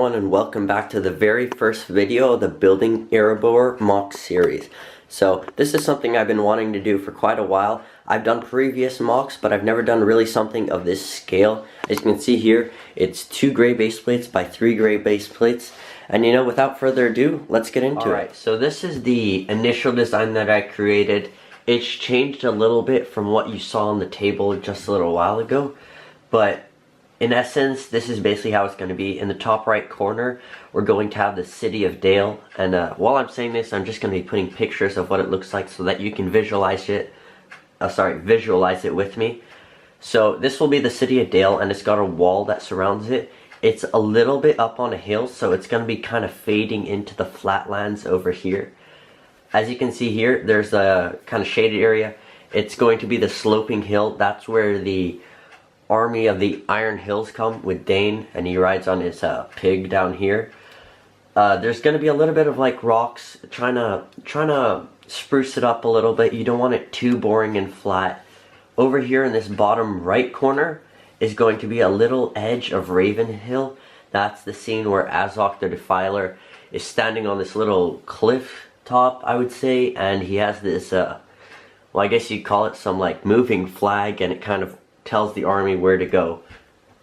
everyone, and welcome back to the very first video of the Building Erebor MOC series. So this is something I've been wanting to do for quite a while. I've done previous MOCs, but I've never done really something of this scale. As you can see here, it's 2 gray base plates by 3 gray base plates. And without further ado, let's get into it. Alright, so this is the initial design that I created. It's changed a little bit from what you saw on the table just a little while ago, but in essence, this is basically how it's going to be. In the top right corner, we're going to have the city of Dale. And while I'm saying this, I'm just going to be putting pictures of what it looks like so that you can visualize it. Visualize it with me. So this will be the city of Dale, and it's got a wall that surrounds it. It's a little bit up on a hill, so it's going to be kind of fading into the flatlands over here. As you can see here, there's a kind of shaded area. It's going to be the sloping hill. That's where the army of the Iron Hills come with Dane, and he rides on his pig down here. There's going to be a little bit of like rocks, trying to spruce it up a little bit. You don't want it too boring and flat. Over here in this bottom right corner is going to be a little edge of Raven Hill. That's the scene where Azok the Defiler is standing on this little cliff top, I would say, and he has this well, I guess you'd call it some like moving flag, and it kind of tells the army where to go.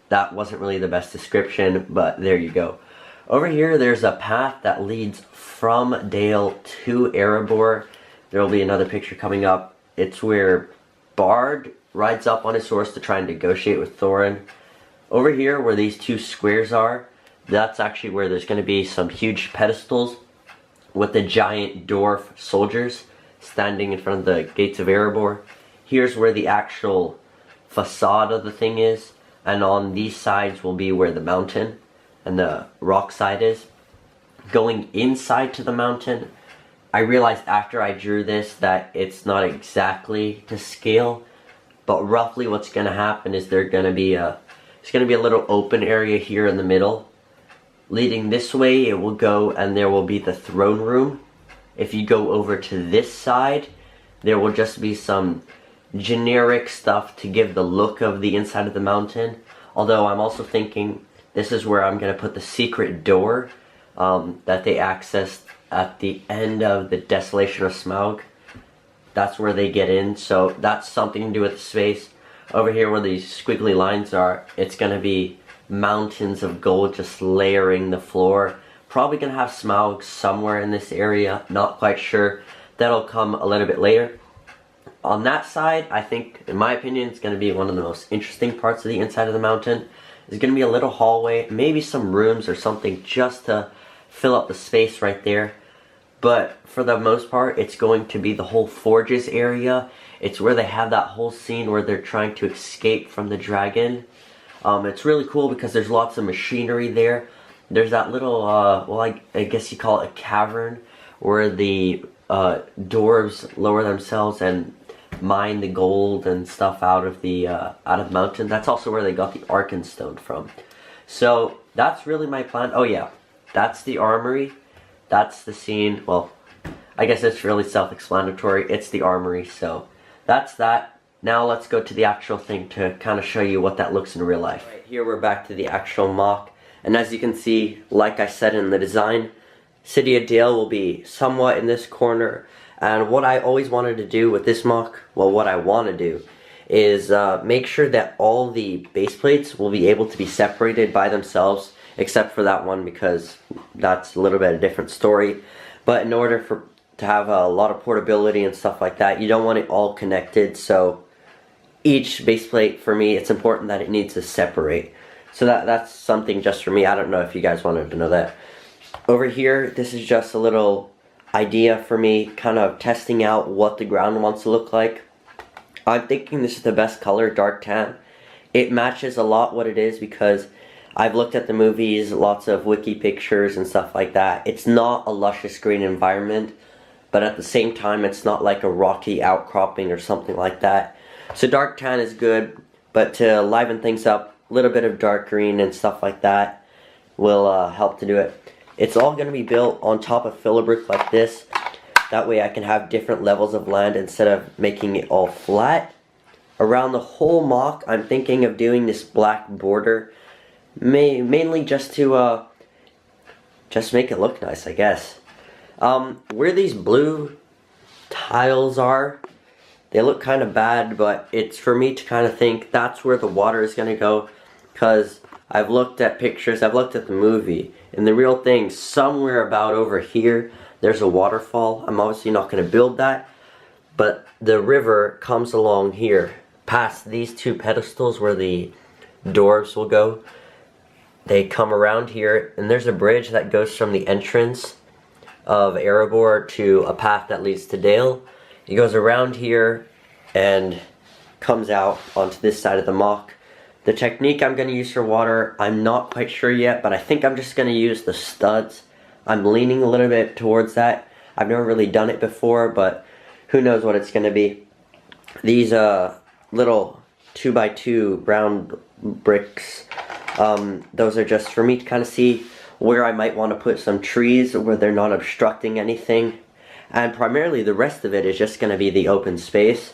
That wasn't really the best description, but there you go. Over here, there's a path that leads from Dale to Erebor. There will be another picture coming up. It's where Bard rides up on his horse to try and negotiate with Thorin. Over here, where these 2 squares are, that's actually where there's going to be some huge pedestals with the giant dwarf soldiers standing in front of the gates of Erebor. Here's where the actual facade of the thing is, and on these sides will be where the mountain and the rock side is. Going inside to the mountain, I realized after I drew this that it's not exactly to scale, but roughly what's going to happen is there's going to be a little open area here in the middle. Leading this way, it will go, and there will be the throne room. If you go over to this side, there will just be some generic stuff to give the look of the inside of the mountain. Although I'm also thinking this is where I'm going to put the secret door that they accessed at the end of the Desolation of Smaug. That's where they get in, so that's something to do with the space. Over here where these squiggly lines are, it's going to be mountains of gold just layering the floor. Probably going to have Smaug somewhere in this area, not quite sure. That'll come a little bit later. On that side, I think, in my opinion, it's going to be one of the most interesting parts of the inside of the mountain. There's going to be a little hallway, maybe some rooms or something just to fill up the space right there. But for the most part, it's going to be the whole forges area. It's where they have that whole scene where they're trying to escape from the dragon. It's really cool because there's lots of machinery there. There's that little, well, I guess you call it a cavern, where the dwarves lower themselves and mine the gold and stuff out of the mountain. That's also where they got the Arkenstone from. So that's really my plan. Oh yeah, that's the armory. That's the scene. Well, I guess it's really self-explanatory. It's the armory. So that's that. Now let's go to the actual thing to kind of show you what that looks in real life. Right, here we're back to the actual MOC. And as you can see, like I said in the design, City of Dale will be somewhat in this corner. And what I always wanted to do with this MOC, well, what I want to do, is make sure that all the base plates will be able to be separated by themselves, except for that one, because that's a little bit of a different story. But in order to have a lot of portability and stuff like that, you don't want it all connected. So each base plate, for me, it's important that it needs to separate. So that's something just for me. I don't know if you guys wanted to know that. Over here, this is just a little idea for me, kind of testing out what the ground wants to look like. I'm thinking this is the best color, dark tan. It matches a lot what it is because I've looked at the movies, lots of wiki pictures and stuff like that. It's not a luscious green environment, but at the same time it's not like a rocky outcropping or something like that. So dark tan is good, but to liven things up, a little bit of dark green and stuff like that will help to do it. It's all going to be built on top of filler brick like this. That way I can have different levels of land instead of making it all flat. Around the whole MOC, I'm thinking of doing this black border. Mainly just to just make it look nice, I guess. Where these blue tiles are, they look kind of bad, but it's for me to kind of think that's where the water is going to go, because I've looked at pictures, I've looked at the movie, and the real thing, somewhere about over here, there's a waterfall. I'm obviously not going to build that, but the river comes along here, past these two pedestals where the doors will go. They come around here, and there's a bridge that goes from the entrance of Erebor to a path that leads to Dale. It goes around here and comes out onto this side of the MOC. The technique I'm going to use for water, I'm not quite sure yet, but I think I'm just going to use the studs. I'm leaning a little bit towards that. I've never really done it before, but who knows what it's going to be. These little 2x2 brown bricks, those are just for me to kind of see where I might want to put some trees where they're not obstructing anything. And primarily the rest of it is just going to be the open space.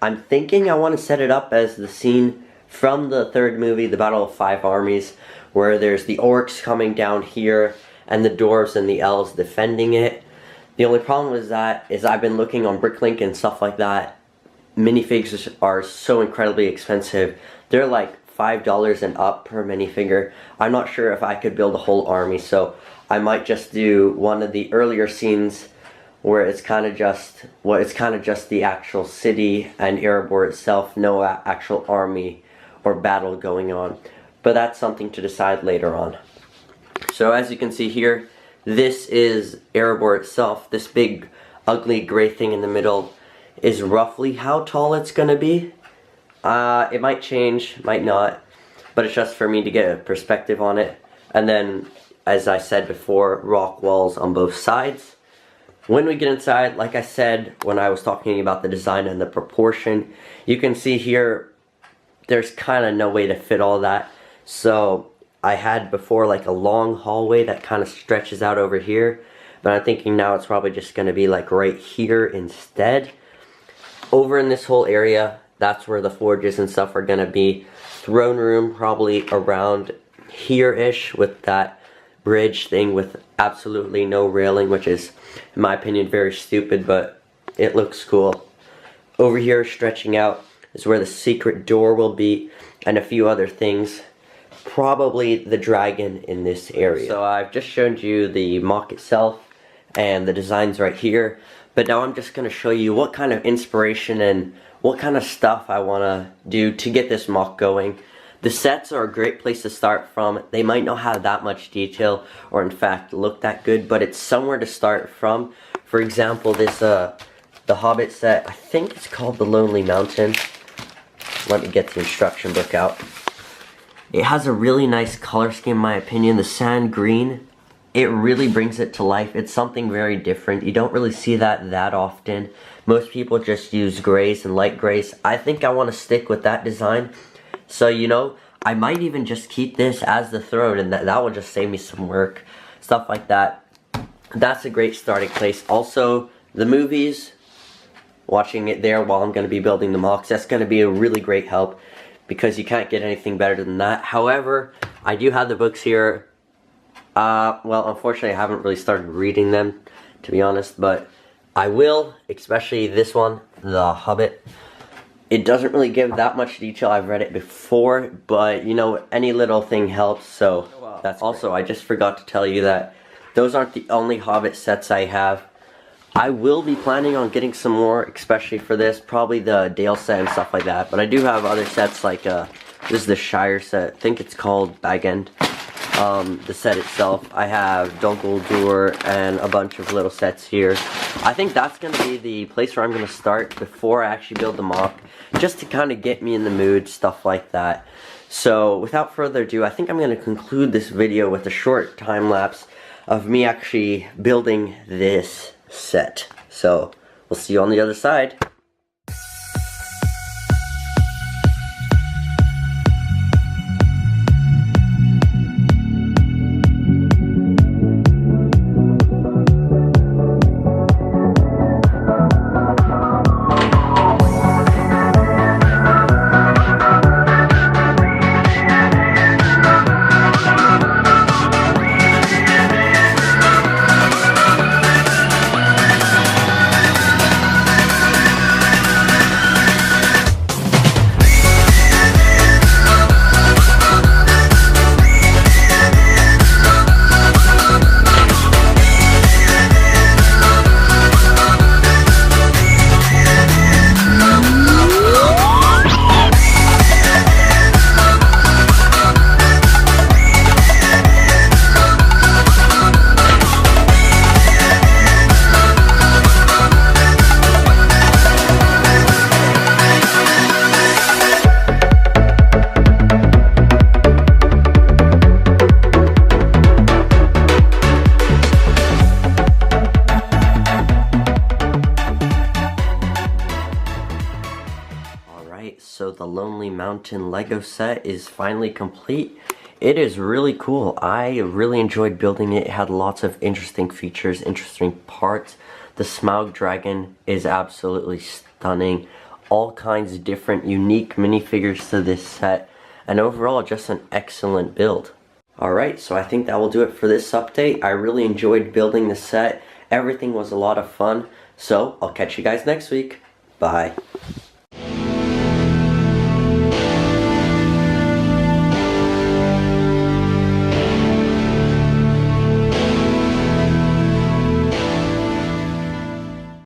I'm thinking I want to set it up as the scene from the third movie, The Battle of Five Armies, where there's the orcs coming down here and the dwarves and the elves defending it. The only problem with that is I've been looking on Bricklink and stuff like that. Minifigs are so incredibly expensive. They're like $5 and up per minifigure. I'm not sure if I could build a whole army, so I might just do one of the earlier scenes where it's kind of just, well, it's kind of just the actual city and Erebor itself, no actual army or battle going on. But that's something to decide later on. So as you can see here, this is Erebor itself. This big ugly gray thing in the middle is roughly how tall it's gonna be. It might change, might not, but it's just for me to get a perspective on it. And then, as I said before, rock walls on both sides. When we get inside, like I said when I was talking about the design and the proportion, you can see here there's kind of no way to fit all that. So I had before like a long hallway that kind of stretches out over here, but I'm thinking now it's probably just going to be like right here instead. Over in this whole area, that's where the forges and stuff are going to be. Throne room probably around here-ish with that bridge thing with absolutely no railing, which is, in my opinion, very stupid, but it looks cool. Over here, stretching out, is where the secret door will be, and a few other things. Probably the dragon in this area. So I've just shown you the MOC itself, and the designs right here, but now I'm just going to show you what kind of inspiration and what kind of stuff I want to do to get this MOC going. The sets are a great place to start from. They might not have that much detail or in fact look that good, but it's somewhere to start from. For example, this the Hobbit set, I think it's called The Lonely Mountain. Let me get the instruction book out. It has a really nice color scheme in my opinion. The sand green, it really brings it to life. It's something very different. You don't really see that often. Most people just use grays and light grays. I think I want to stick with that design. So, you know, I might even just keep this as the throne, and that will just save me some work. Stuff like that. That's a great starting place. Also, the movies, watching it there while I'm going to be building the MOCs, that's going to be a really great help, because you can't get anything better than that. However, I do have the books here. Well, unfortunately, I haven't really started reading them, to be honest, but I will, especially this one, The Hobbit. It doesn't really give that much detail. I've read it before, but you know, any little thing helps, so that's also, I just forgot to tell you that those aren't the only Hobbit sets I have. I will be planning on getting some more, especially for this, probably the Dale set and stuff like that, but I do have other sets like, this is the Shire set, I think it's called Bag End. The set itself, I have Dol Guldur and a bunch of little sets here. I think that's going to be the place where I'm going to start before I actually build the MOC, just to kind of get me in the mood, stuff like that. So without further ado, I think I'm going to conclude this video with a short time lapse of me actually building this set. So we'll see you on the other side. Lonely Mountain Lego set is finally complete. It is really cool. I really enjoyed building it. It had lots of interesting features, interesting parts. The Smaug Dragon is absolutely stunning. All kinds of different unique minifigures to this set. And overall, just an excellent build. Alright, so I think that will do it for this update. I really enjoyed building the set. Everything was a lot of fun. So, I'll catch you guys next week. Bye.